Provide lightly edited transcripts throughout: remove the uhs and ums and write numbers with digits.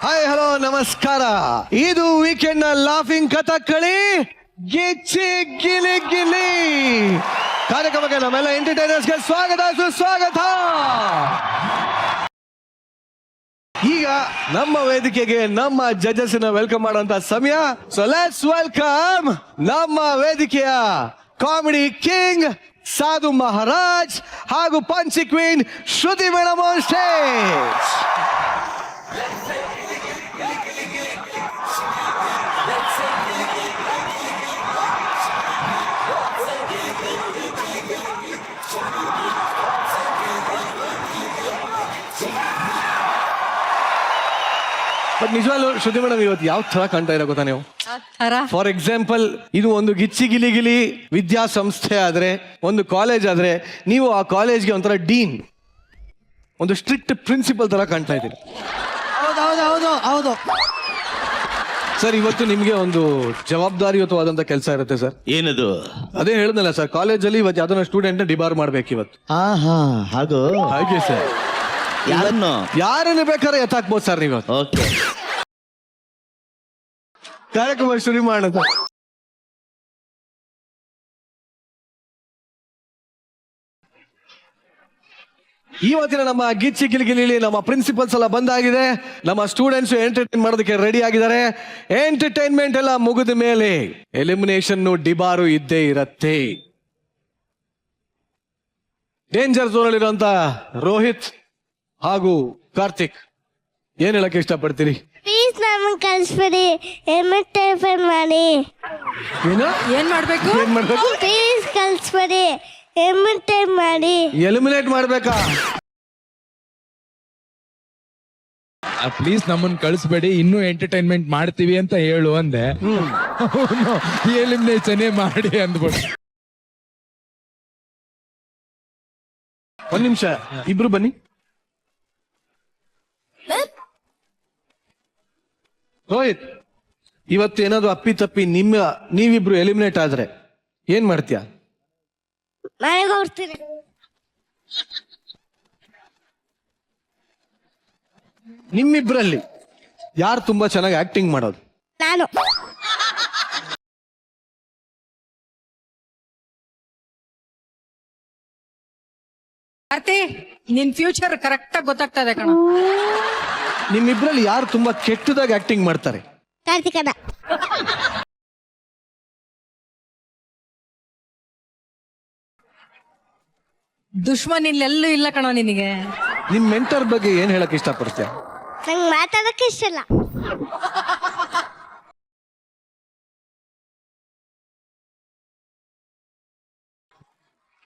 Hi hello ನಮಸ್ಕಾರ. ಇದು weekend ನ ಲಾಫಿಂಗ್ ಕಥಕ್ಕಳಿ ಗಿಚ್ಚಿ ಗಿಲಿ ಗಿಲಿ ಕಾರ್ಯಕ್ರಮಕ್ಕೆ ನಮ್ಮೆಲ್ಲ ಎಂಟರ್ಟೈನರ್ಸ್ಗೆ ಸ್ವಾಗತ ಸುಸ್ವಾಗತ. ಈಗ ನಮ್ಮ ವೇದಿಕೆಗೆ ನಮ್ಮ ಜಡ್ಜಸ್ ನ ವೆಲ್ಕಮ್ ಮಾಡುವಂತ ಸಮಯ. ಸೊ ಲೆಟ್ಸ್ ವೆಲ್ಕಮ್ ನಮ್ಮ ವೇದಿಕೆಯ ಕಾಮಿಡಿ ಕಿಂಗ್ ಸಾಧು ಮಹಾರಾಜ್ ಹಾಗೂ ಪಂಚಿ queen Shruti madam on stage. But ನಿಜವಾಗ್ಲೂ ಶ್ರುತಿ ಮೇಡಮ್ ಇವತ್ತು ಯಾವ ತರ ಕಾಣ್ತಾ ಇರೋ ಗೊತ್ತಾ ನೀವು? ಫಾರ್ ಎಕ್ಸಾಂಪಲ್, ಇದು ಒಂದು ಗಿಚ್ಚಿ ಗಿಲಿ ಗಿಲಿ ವಿದ್ಯಾಸಂಸ್ಥೆ ಆದ್ರೆ, ಒಂದು ಕಾಲೇಜ್ ಆದ್ರೆ, ನೀವು ಆ ಕಾಲೇಜ್ಗೆ ಒಂಥರ ಡೀನ್, ಒಂದು ಸ್ಟ್ರಿಕ್ಟ್ ಪ್ರಿನ್ಸಿಪಲ್ ತರ ಕಾಣ್ತಾ ಇದ್ದೀರಿ. ಹೌದು ಸರ್, ಇವತ್ತು ನಿಮ್ಗೆ ಒಂದು ಜವಾಬ್ದಾರಿಯುತವಾದಂತ ಕೆಲಸ ಇರುತ್ತೆ ಸರ್. ಏನದು? ಅದೇ ಹೇಳಿದ್ನಲ್ಲ ಸರ್, ಕಾಲೇಜಲ್ಲಿ ಇವತ್ತು ಯಾವ್ದನ್ನ ಸ್ಟೂಡೆಂಟ್ ಡಿಬಾರ್ ಮಾಡ್ಬೇಕು ಇವತ್ತು. ಹಾಗೆ ಸರ್, ಯಾರನ್ನು ಬೇಕಾದ್ರೆ ಎತ್ತಾಕ್ಬೋದು ಸರ್ ನೀವು. ಓಕೆ, ಕಾರ್ಯಕ್ರಮ ಶುರು ಮಾಡೋದು. ಇವತ್ತಿನ ನಮ್ಮ ಗಿಚ್ಚಿ ಗಿಲಿಗಿಲಿ ನಮ್ಮ ಪ್ರಿನ್ಸಿಪಲ್ಸ್ ಎಲ್ಲ ಬಂದಾಗಿದೆ. ನಮ್ಮ ಸ್ಟೂಡೆಂಟ್ಸ್ ಎಂಟರ್ಟೈನ್ ಮಾಡೋದಕ್ಕೆ ರೆಡಿ ಆಗಿದ್ದಾರೆ. ಎಂಟರ್ಟೈನ್ಮೆಂಟ್ ಎಲ್ಲ ಮುಗಿದ ಮೇಲೆ ಎಲಿಮಿನೇಷನ್ ಡಿಬಾರು ಇದ್ದೇ ಇರತ್ತೆ. ಡೇಂಜರ್ ಝೋನ್ ಅಲ್ಲಿರುವಂತ ರೋಹಿತ್ ಹಾಗೂ ಕಾರ್ತಿಕ್ ಏನ್ ಹೇಳಕ್ಕೆ ಇಷ್ಟಪಡ್ತೀರಿ? ಪ್ಲೀಸ್ ನಮ್ಮನ್ನು ಕಳಿಸ್ಬಿಡಿ, ಎಂಟರ್ಟೈನ್ ಮಾಡಿ. ಏನ್ ಮಾಡ್ಬೇಕು? ಪ್ಲೀಸ್ ಕಳಿಸ್ಬಿಡಿ, ಎಂಟರ್ಟೈನ್ ಮಾಡಿ. ಎಲಿಮಿನೇಟ್ ಮಾಡ್ಬೇಕಾ? ಪ್ಲೀಸ್ ನಮ್ಮನ್ನ ಕಳಿಸ್ಬೇಡಿ, ಇನ್ನೂ ಎಂಟರ್ಟೈನ್ಮೆಂಟ್ ಮಾಡ್ತೀವಿ ಅಂತ ಹೇಳು ಅಂದೆ. ಎಲಿಮಿನೇಷನ್ ಮಾಡಿ ಅಂದ್ಬಿಟ್ಟು. ಒಂದ್ ನಿಮಿಷ, ಇಬ್ರು ಬನ್ನಿ. ರೋಹಿತ್, ಇವತ್ತು ಏನಾದ್ರು ಅಪ್ಪಿ ತಪ್ಪಿ ನೀವಿಬ್ರು ಎಲಿಮಿನೇಟ್ ಆದ್ರೆ ಏನ್ ಮಾಡ್ತೀಯ? ಮನೆಗೆ ಹೋಗ್ತೀನಿ. ನಿಮ್ಮಿಬ್ರಲ್ಲಿ ಯಾರು ತುಂಬಾ ಚೆನ್ನಾಗಿ ಆಕ್ಟಿಂಗ್ ಮಾಡೋದು? ನಾನು. ಕಾರ್ತಿ, ನಿನ್ ಫ್ಯೂಚರ್ ಕರೆಕ್ಟ್ ಆಗಿ ಗೊತ್ತಾಗ್ತದೆ ಕಣ. ನಿಮ್ಮಿಬ್ರಲ್ಲಿ ಯಾರು ತುಂಬಾ ಕೆಟ್ಟದಾಗಿ ಆಕ್ಟಿಂಗ್ ಮಾಡ್ತಾರೆ? ಕಾರ್ತಿಕನ. ದುಶ್ಮನ್ ಇಲ್ಲೆಲ್ಲೂ ಇಲ್ಲ ಕಣ ನಿನಗೆ. ನಿಮ್ ಮೆಂಟರ್ ಬಗ್ಗೆ ಏನ್ ಹೇಳಕ್ ಇಷ್ಟಪಡ್ತೀಯ? ನಂಗೆ ಮಾತಾಡಕ್ಕೆ ಇಷ್ಟ ಇಲ್ಲ.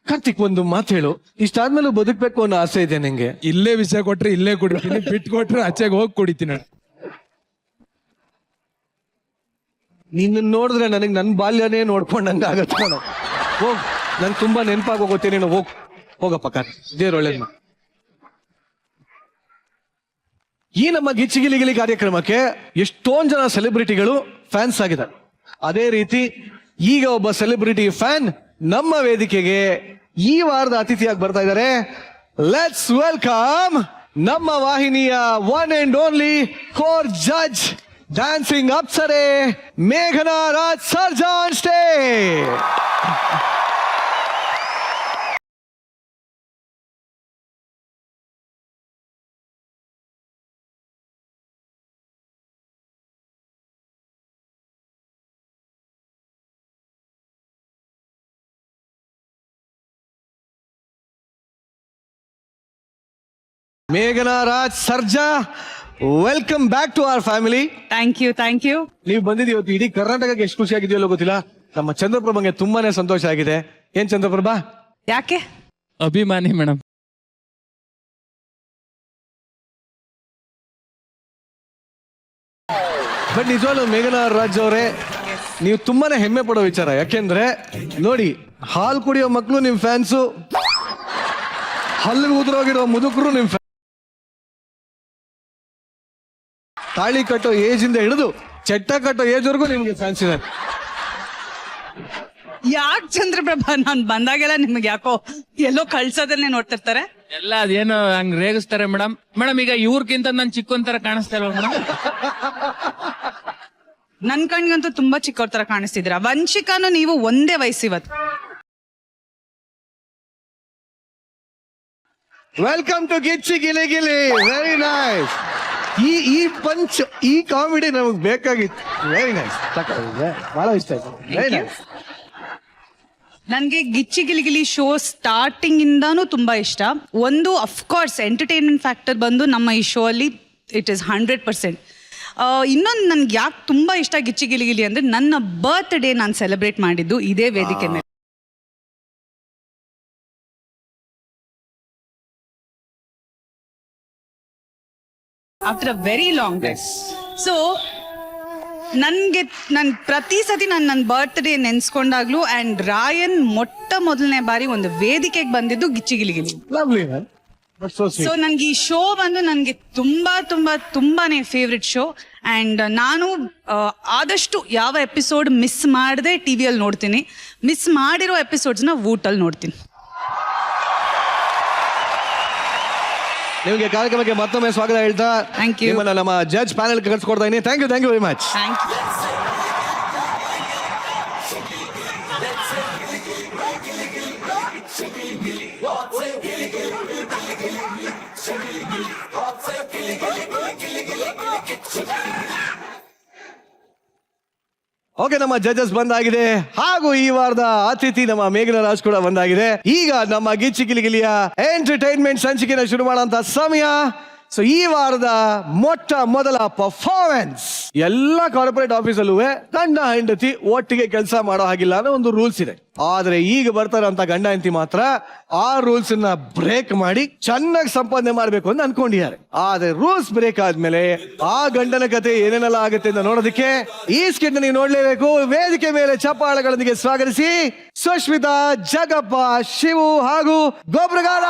ಕಾರ್ತಿಕ್, ಒಂದು ಮಾತು ಹೇಳು. ಇಷ್ಟಾದ್ಮೇಲೂ ಬದುಕ್ಬೇಕು ಅನ್ನೋ ಆಸೆ ಇದೆ ನಿಂಗೆ? ಇಲ್ಲೇ ವಿಷಯ ಕೊಟ್ರೆ ಇಲ್ಲೇ ಕುಡಿತೀನಿ, ಬಿಟ್ಟು ಕೊಟ್ರೆ ಆಚೆಗೆ ಹೋಗಿ ಕುಡಿತೀನಿ. ನಿನ್ನ ನೋಡಿದ್ರೆ ನನಗೆ ನನ್ನ ಬಾಲ್ಯನೇ ನೋಡ್ಕೊಂಡಂಗ ಆಗತ್ತೆ. ಹೋಗ್, ನಂಗೆ ತುಂಬಾ ನೆನಪಾಗಿ ಹೋಗುತ್ತೆ. ನೀನು ಹೋಗಪ್ಪ ಕಾರ್ತಿಕ್, ದೇವ್ರ ಒಳ್ಳೇದ್. ಈ ನಮ್ಮ ಗಿಚ್ಚಿ ಗಿಲಿ ಗಿಲಿ ಕಾರ್ಯಕ್ರಮಕ್ಕೆ ಎಷ್ಟೊಂದ್ ಜನ ಸೆಲೆಬ್ರಿಟಿಗಳು ಫ್ಯಾನ್ಸ್ ಆಗಿದ್ದಾರೆ. ಅದೇ ರೀತಿ ಈಗ ಒಬ್ಬ ಸೆಲೆಬ್ರಿಟಿ ಫ್ಯಾನ್ ನಮ್ಮ ವೇದಿಕೆಗೆ ಈ ವಾರದ ಅತಿಥಿಯಾಗಿ ಬರ್ತಾ ಇದ್ದಾರೆ. ಲೆಟ್ಸ್ ವೆಲ್ಕಮ್ ನಮ್ಮ ವಾಹಿನಿಯ one and only core judge, dancing ಅಪ್ಸರೆ ಮೇಘನಾ ರಾಜ್ ಸರ್ಜಾ ಆನ್ ಸ್ಟೇಜ್. ಮೇಘನಾ Raj Sarja, welcome back to our family. Thank you. ನೀವು ಬಂದಿದ್ದು ಇವತ್ತು ಇಡೀ ಕರ್ನಾಟಕಕ್ಕೆ ಎಷ್ಟು ಖುಷಿ ಆಗಿದೆಯಲ್ಲೋ ಗೊತ್ತಿಲ್ಲ. ನಮ್ಮ ಚಂದ್ರಪ್ರಭಂಗೆ ತುಂಬಾನೇ ಸಂತೋಷ ಆಗಿದೆ. ಏನ್ ಚಂದ್ರಪ್ರಭಾ? ಯಾಕೆ? ಅಭಿಮಾನಿ ಮೇಡಮ್. ಬಟ್ ನಿಜವಾಗ್ಲೂ ಮೇಘನಾ ರಾಜ್ ಅವರೇ, ನೀವು ತುಂಬಾನೇ ಹೆಮ್ಮೆ ಪಡೋ ವಿಚಾರ. ಯಾಕೆಂದ್ರೆ ನೋಡಿ, ಹಾಲು ಕುಡಿಯೋ ಮಕ್ಕಳು ನಿಮ್ ಫ್ಯಾನ್ಸು, ಹಲ್ಲಿಗೆ ಉದುರೋಗಿರೋ ಮುದುಕರು ನಿಮ್ ಫ್ಯಾನ್, ತಾಳಿ ಕಟ್ಟೋ ಏಜ್ ಇಂದ ಹಿಡಿದು ಚಟ್ಟ ಕಟ್ಟೋ ಏಜ್ ವರ್ಗೂ ನಿಮ್ಗೆ ಫ್ಯಾನ್ಸ್ ಇದೆ. ಯಾಕೆ ಚಂದ್ರಪ್ರಭಾ, ನಾನ್ ಬಂದಾಗೆಲ್ಲ ನಿಮ್ಗೆ ಯಾಕೋ ಎಲ್ಲೋ ಕಳ್ಸೋದನ್ನೇ ನೋಡ್ತಿರ್ತಾರೆ. ಎಲ್ಲ ಅದೇನೋ ಹಂಗ್ ರೇಗಿಸ್ತಾರೆ ಮೇಡಮ್. ಮೇಡಮ್ ಈಗ ಇವ್ರಕ್ಕಿಂತ ನನ್ ಚಿಕ್ಕೊಂತರ ಕಾಣಿಸ್ತಾ ಇಲ್ವಾ ಮೇಡಮ್? ನನ್ ಕಣ್ಗಂತೂ ತುಂಬಾ ಚಿಕ್ಕವ್ರ ತರ ಕಾಣಿಸ್ತಿದ್ರ. ವಂಶಿಕಾನು ನೀವು ಒಂದೇ ವಯಸ್ಸು ಇವತ್ತು. Welcome to Gicchi Gili Gili. Very nice. ಈ ಪಂಚ್, ಈ ಕಾಮಿಡಿ ನಮಗ್ ಬೇಕಾಗಿತ್ತು. Very nice. ಬಹಳ ಇಷ್ಟ ಆಯ್ತು. Very nice. ನನ್ಗೆ ಗಿಚ್ಚಿ ಗಿಲಿಗಿಲಿ ಶೋ ಸ್ಟಾರ್ಟಿಂಗ್ ಇಂದಾನು ತುಂಬಾ ಇಷ್ಟ. ಒಂದು ಅಫ್ಕೋರ್ಸ್ ಎಂಟರ್ಟೈನ್ಮೆಂಟ್ ಫ್ಯಾಕ್ಟರ್ ಬಂದು ನಮ್ಮ ಈ ಶೋ ಅಲ್ಲಿ ಇಟ್ ಇಸ್ 100%. ಇನ್ನೊಂದು ನನ್ಗೆ ಯಾಕೆ ತುಂಬಾ ಇಷ್ಟ ಗಿಚ್ಚಿ ಗಿಲಿಗಿಲಿ ಅಂದ್ರೆ ನನ್ನ ಬರ್ತ್ಡೇ ನಾನು ಸೆಲೆಬ್ರೇಟ್ ಮಾಡಿದ್ದು ಇದೇ ವೇದಿಕೆ ಮೇಲೆ. After a very long time. So ನನ್ ಪ್ರತಿ ಸತಿ ನನ್ನ ಬರ್ತ್ಡೇ ನೆನ್ಸ್ಕೊಂಡಾಗ್ಲೂ ಅಂಡ್ ರಾಯನ್ ಮೊಟ್ಟ ಮೊದಲನೇ ಬಾರಿ ಒಂದು ವೇದಿಕೆಗೆ ಬಂದಿದ್ದು Gicchi Giligili. Lovely man. So so ನನ್ಗೆ ಈ ಶೋ ಬಂದು ನನ್ಗೆ ತುಂಬಾನೇ ಫೇವ್ರೆಟ್ ಶೋ. ಅಂಡ್ ನಾನು ಆದಷ್ಟು ಯಾವ ಎಪಿಸೋಡ್ ಮಿಸ್ ಮಾಡದೆ ಟಿವಿಯಲ್ಲಿ ನೋಡ್ತೀನಿ. ಮಿಸ್ ಮಾಡಿರೋ ಎಪಿಸೋಡ್ಸ್ನ ವೂಟಲ್ಲಿ ನೋಡ್ತೀನಿ. ನಿಮಗೆ ಕಾರ್ಯಕ್ರಮಕ್ಕೆ ಮತ್ತೊಮ್ಮೆ ಸ್ವಾಗತ ಹೇಳ್ತಾ Thank you. ನಿಮ್ಮನ್ನ ನಮ್ಮ ಜಡ್ಜ್ ಪ್ಯಾನೆಲ್ ಕಳ್ಸಿಕೊಡ್ತಾ ಇದೀನಿ. Thank you very much. Thank you. Okay, ನಮ್ಮ ಜಡ್ಜಸ್ ಬಂದಾಗಿದೆ. ಹಾಗೂ ಈ ವಾರದ ಅತಿಥಿ ನಮ್ಮ ಮೇಘನ ರಾಜ್ ಕೂಡ ಬಂದಾಗಿದೆ. ಈಗ ನಮ್ಮ ಗಿಚ್ಚಿ ಗಿಲಿಗಿಲಿಯ ಎಂಟರ್ಟೈನ್ಮೆಂಟ್ ಸಂಚಿಕೆನ ಶುರು ಮಾಡುವಂತ ಸಮಯ. ಸೊ ಈ ವಾರದ ಮೊಟ್ಟ ಮೊದಲ ಪರ್ಫಾರ್ಮೆನ್ಸ್. ಎಲ್ಲ ಕಾರ್ಪೊರೇಟ್ ಆಫೀಸಲ್ಲೂ ಗಂಡ ಹೆಂಡತಿ ಒಟ್ಟಿಗೆ ಕೆಲಸ ಮಾಡೋ ಹಾಗಿಲ್ಲ ಅನ್ನೋ ಒಂದು ರೂಲ್ಸ್ ಇದೆ. ಆದ್ರೆ ಈಗ ಬರ್ತಾರಂತ ಗಂಡ ಹೆಂಡತಿ ಮಾತ್ರ ಆ ರೂಲ್ಸ್ ನ ಬ್ರೇಕ್ ಮಾಡಿ ಚೆನ್ನಾಗಿ ಸಂಪಾದನೆ ಮಾಡ್ಬೇಕು ಅಂತ ಅನ್ಕೊಂಡಿದ್ದಾರೆ. ಆದ್ರೆ ರೂಲ್ಸ್ ಬ್ರೇಕ್ ಆದ್ಮೇಲೆ ಆ ಗಂಡನ ಕತೆ ಏನೇನೆಲ್ಲ ಆಗುತ್ತೆ ಅಂತ ನೋಡೋದಕ್ಕೆ ಈ ಸ್ಕಿಟ್ ನೀವು ನೋಡ್ಲೇಬೇಕು. ವೇದಿಕೆ ಮೇಲೆ ಚಪ್ಪಾಳೆಗಳೊಂದಿಗೆ ಸ್ವಾಗತಿಸಿ ಸುಶ್ಮಿತಾ, ಜಗಪ್ಪ, ಶಿವು ಹಾಗೂ ಗೊಬ್ರಗಾಲ.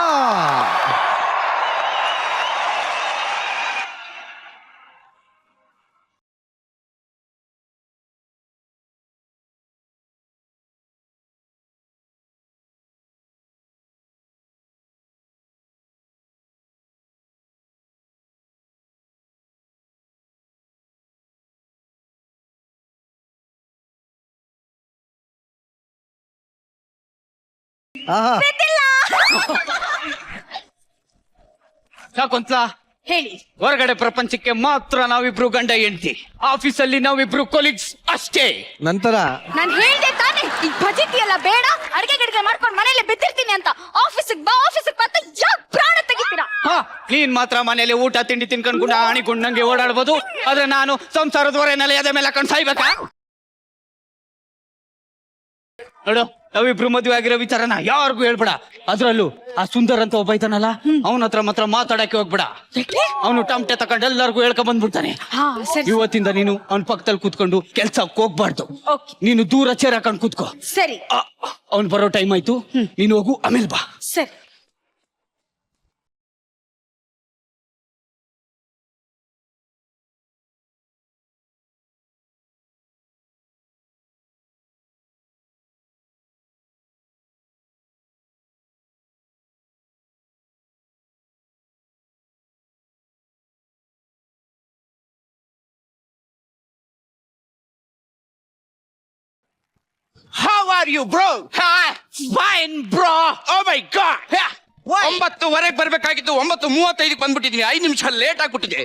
ಆಹಾ, ಸಾಕೊಂತ ಹೇಳಿ. ಹೊರಗಡೆ ಪ್ರಪಂಚಕ್ಕೆ ಮಾತ್ರ ನಾವಿಬ್ರು ಗಂಡ ಹೆಂಡತಿ, ಆಫೀಸಲ್ಲಿ ನಾವಿಬ್ರು ಕೊಲೀಗ್ಸ್ ಅಷ್ಟೇ. ನಂತರ ನಾನ್ ಹೇಳ್ದೆ ತಾನೆ ಈ ಭಜಿತಿ ಎಲ್ಲ ಬೇಡ, ಅಡ್ಗೆ ಗಿಡ್ಗೆ ಮಾಡ್ಕೊಂಡು ಮನೇಲೆ ಬಿದ್ದಿರ್ತೀನಿ ಅಂತ. ಆಫೀಸಿಗೆ ಬಂತ ಯಾಕೆ ಪ್ರಾಣ ತೆಗಿತೀರಾ? ಹಾ, ನೀನ್ ಮಾತ್ರ ಮನೇಲಿ ಊಟ ತಿಂಡಿ ತಿನ್ಕೊಂಡ್ ಆಣಿಕೊಂಡಂಗೆ ಓಡಾಡ್ಬೋದು, ಆದ್ರೆ ನಾನು ಸಂಸಾರದ ಹೊರೆ ನೆಲೆಯದ ಮೇಲೆ ಹಾಕೊಂಡು ಸಾಯ್ಬೇಕಾ? ನೋಡು, ನಾವಿಬ್ರು ಮದುವೆ ಆಗಿರೋ ವಿಚಾರನ ಯಾರಿಗೂ ಹೇಳ್ಬೇಡ. ಅದ್ರಲ್ಲೂ ಆ ಸುಂದರ್ ಅಂತ ಒಬ್ಬ ಐತಾನಲ್ಲ, ಅವನ ಹತ್ರ ಮಾತ್ರ ಮಾತಾಡಕ್ಕೆ ಹೋಗ್ಬೇಡ. ಅವನು ಟಮಟೆ ತಕೊಂಡ್ ಎಲ್ಲರಿಗೂ ಹೇಳ್ಕೊಂಡ್ ಬಂದ್ಬಿಡ್ತಾನೆ. ಇವತ್ತಿಂದ ನೀನು ಅವನ ಪಕ್ಕದಲ್ಲಿ ಕೂತ್ಕೊಂಡು ಕೆಲ್ಸಕ್ಕೆ ಹೋಗ್ಬಾರ್ದು. ನೀನು ದೂರ ಚೇರ್ ಹಾಕೊಂಡ್ ಕೂತ್ಕೋ. ಸರಿ ಅವ್ನ್ ಬರೋ ಟೈಮ್ ಆಯ್ತು, ನೀನು ಹೋಗು, ಆಮೇಲೆ ಬಾ. ಸರಿ. How are you, bro? Fine, bro. Oh my God. 9:00 ಬರ್ಬೇಕಾಗಿತ್ತು, 9:35 ಬಂದ್ಬಿಟ್ಟಿದೀನಿ. 5 ನಿಮಿಷ ಲೇಟ್ ಆಗ್ಬಿಟ್ಟಿದೆ.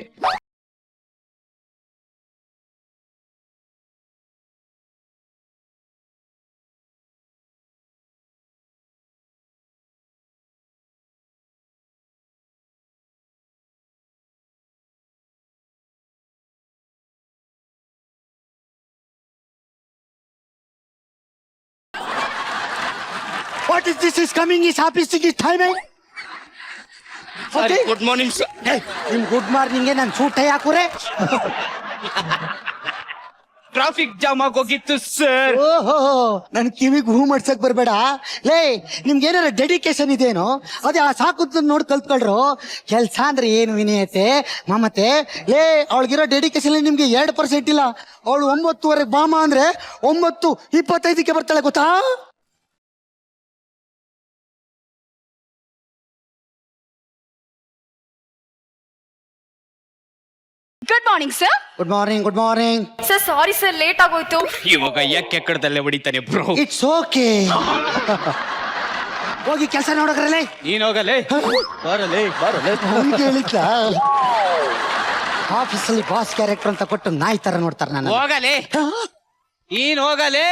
What is this is coming is happening is timing. Sorry, good morning, sir. ನಿಮ್ ಗುಡ್ ಮಾರ್ನಿಂಗ್ ನಾನು ಸೂಟ್ ಹಾಕುರೆ. ಟ್ರಾಫಿಕ್ ಜಾಮ್ ಆಗೋಗಿತ್ತು ಸರ್. ಓಹೋ, ನನ್ ಕಿವಿಗೆ ಹೂ ಮಾಡ್ಸಕ್ ಬರ್ಬೇಡ. ಲೇ, ನಿಮ್ಗೆ ಏನಾರ ಡೆಡಿಕೇಶನ್ ಇದೇನೋ ಅದೇ ಆ ಸಾಕುದ್ ನೋಡ್ ಕಲ್ತ್ಕೊಳ್ರು. ಕೆಲ್ಸ ಅಂದ್ರೆ ಏನು ವಿನಯತೆ, ಮಮತೆ. ಲೇ, ಅವಳಿಗಿರೋ ಡೆಡಿಕೇಶನ್ ನಿಮ್ಗೆ 2% ಇಲ್ಲ. ಅವಳು 9:15 ಬಾಮ ಅಂದ್ರೆ 9:25 ಬರ್ತಾಳೆ ಗೊತ್ತಾ? Good morning sir. Good morning, good morning. Sir sorry sir, late ಆಗೋಯ್ತು. ಇವಾಗ ಯಾಕೆ ಕಡದಲ್ಲೇ ಹೊಡಿತಾನೆ ಬ್ರೋ. It's okay. ಹೋಗಿ ಕೆಲಸ ನೋಡಕ್ರಲ್ಲೇ. ನೀನ್ ಹೋಗಲೇ ಬರಲೇ ಅವ್ನಿಗೆ ಹೇಳಿದ್ದ ಆಫೀಸಲ್ಲಿ ಬಾಸ್ ಕ್ಯಾರೆಕ್ಟರ್ ಅಂತ ಕೊಟ್ಟು ನಾಯಿ ತರ ನೋಡ್ತಾರೆ ನಾನು. ಹೋಗಲೇ ನೀನ್ ಹೋಗಲೇ.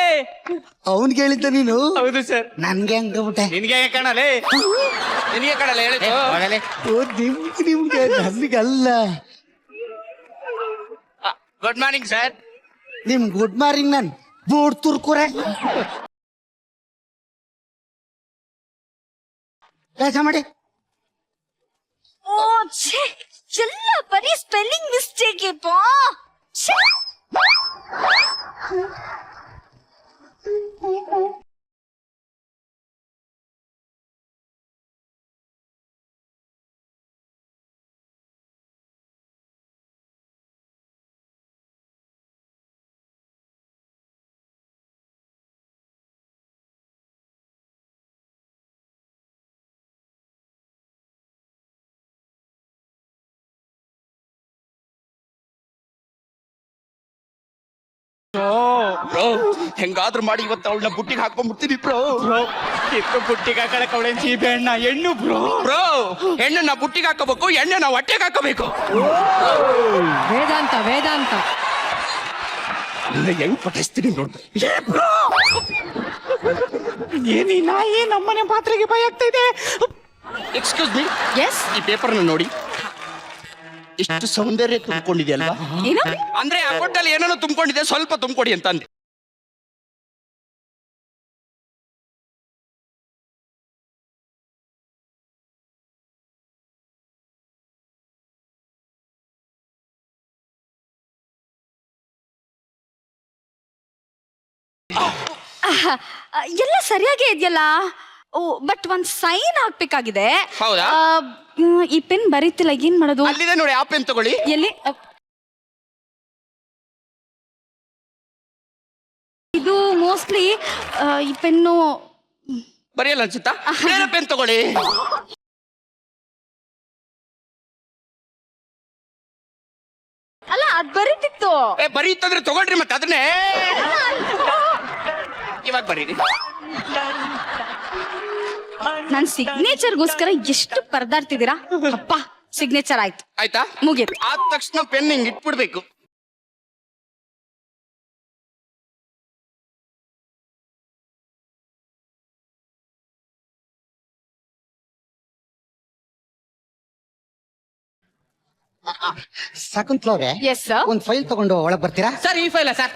ಅವ್ನಿಗೆ ಹೇಳಿದ್ದ ನೀನು. ಹೌದು ಸರ್. ನನ್ಗೆ ಹಂಗಬಿಟ್ಟೆ. ನಿನ್ಗೆ ಕಾಣಲೇ, ನಿನ್ಗೆ ಕಾಣಲ್ಲ ಹೇಳಿದ್ದು. ಹೋಗಲೇ. ಓ ನಿಮ್ಗೆ ನನ್ಗಲ್ಲ. Good morning sir. ನಿಮ್ ಗುಡ್ ಮಾರ್ನಿಂಗ್ ನನ್ ಬೂಡ್ ತುರ್ಕುರೆ. ಕೆಲಸ ಮಾಡಿ. ಓ ಛೇ, ಎಲ್ಲ ಬರೀ ಸ್ಪೆಲ್ಲಿಂಗ್ ಮಿಸ್ಟೇಕ್ ಪಾ. ಬ್ರೋ ಹೆಂಗಾದ್ರೂ ಮಾಡಿ ಇವತ್ತು ಅವಳನ್ನ ಬುಟ್ಟಿಗೆ ಹಾಕೊಂಡ್ಬಿಡ್ತೀನಿ ಬ್ರೋ. ಬುಟ್ಟಿಗೆ ಹಾಕಳಕ್ ಅವಳೆ ಸೀಬೆ ಹಣ್ಣ ಹೆಣ್ಣು ಬ್ರೋ. ಬ್ರೋ ಹೆಣ್ಣನ್ನ ಬುಟ್ಟಿಗೆ ಹಾಕೋಬೇಕು, ಎಣ್ಣೆನ ಹೊಟ್ಟೆಗೆ ಹಾಕೋಬೇಕು. ವೇದಾಂತ ವೇದಾಂತ. ಹೆಂಗ್ ಪಟಿಸ್ತೀನಿ ನೋಡ್ತಾ. ಏನಿ ನಾಯಿ ನಮ್ಮನೆ ಪಾತ್ರೆಗೆ ಭಯ ಆಗ್ತಾ ಇದೆ. Excuse me. ಎಸ್. ಈ ಪೇಪರ್ನ ನೋಡಿ, ಇಷ್ಟು ಸೌಂದರ್ಯ ತುಂಬಿಕೊಂಡಿದೆಯಲ್ವಾ? ಏನು? ಅಂದ್ರೆ ಆ ಕೊಟ್ಟಲ್ಲಿ ಏನೇನೋ ತುಂಬಿಕೊಂಡಿದೆ, ಸ್ವಲ್ಪ ತುಂಬಿಕೊಡಿ ಅಂತ ಅಂದೆ. ಎಲ್ಲ ಸರಿಯಾಗೇ ಇದೆಯಲ್ಲ. ಓ ಬಟ್ ಒಂದ್ ಸೈನ್ ಹಾಕ್ಬೇಕಾಗಿದೆ. ಹೌದಾ? ಈ ಪೆನ್ ಬರೀತಿಲ್ಲ, ಏನ್ ಮಾಡೋದು? ಅಲ್ಲಿದೆ ನೋಡಿ, ಆ ಪೆನ್ ತಗೊಳ್ಳಿ. ಎಲ್ಲಿ? ಇದು ಮೋಸ್ಟ್ಲಿ ಈ ಪೆನ್ನು ಬರೆಯಲ್ಲ ಅನ್ಸುತ್ತಾ? ಬೇರೆ ಪೆನ್ ತಗೊಳ್ಳಿ. ಅಲ್ಲ ಅದ್ ಬರೀತಿತ್ತು. ಬರೀತಂದ್ರೆ ತಗೊಳ್ರಿ ಮತ್ತೆ ಅದನ್ನೇ. ಇವಾಗ ಬರೀರಿ. ನನ್ ಸಿಗ್ನೇಚರ್ಗೋಸ್ಕರ ಎಷ್ಟು ಪರದಾಡ್ತಿದ್ದೀರಾ. ಅಪ್ಪ ಸಿಗ್ನೇಚರ್ ಆಯ್ತು. ಆಯ್ತಾ? ಮುಗೀತು. ಆದ ತಕ್ಷಣ ಪೆನ್ ಹಿಂಗ್ ಇಟ್ಬಿಡ್ಬೇಕು. ಶಕುಂತಲವ್ರೆ, ಎಸ್ ಸರ್. ಒಂದ್ ಫೈಲ್ ತಗೊಂಡು ಒಳಗ್ ಬರ್ತೀರಾ? ಸರ್ ಈ ಫೈಲ ಸರ್.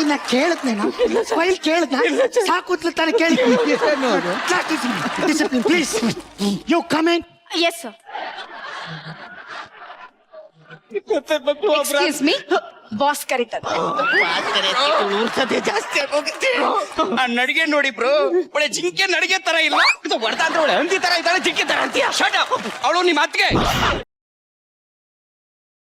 ಇನ್ನ ಕೇಳದ್ನೇನಾ? ಫೈಲ್ ಕೇಳದ್ನ? ಸಾಕುತ್ಲ ತಾನೆ ಕೇಳಿ. Discipline please. You come in. Yes sir. Excuse me, boss ಕರೀತಾರೆ. ಜಾಸ್ತಿ ಆಗೋಗುತ್ತೆ. ಆ ನಡಿಗೆ ನೋಡಿ ಬ್ರೋ, ಒಳ್ಳೆ ಜಿಂಕೆ ನಡಿಗೆ ತರ ಇಲ್ಲ. ಇದು ಹೊಡೆದ ಅಂದ್ರೆ ಒಳ್ಳೆ ಹಂದಿ ತರ ಇದ್ದಾಳೆ, ಜಿಂಕೆ ತರ ಅಂತೀಯ. Shut up. ಅವಳು ನಿಮ್ಮ ಅತ್ತಿಗೆ.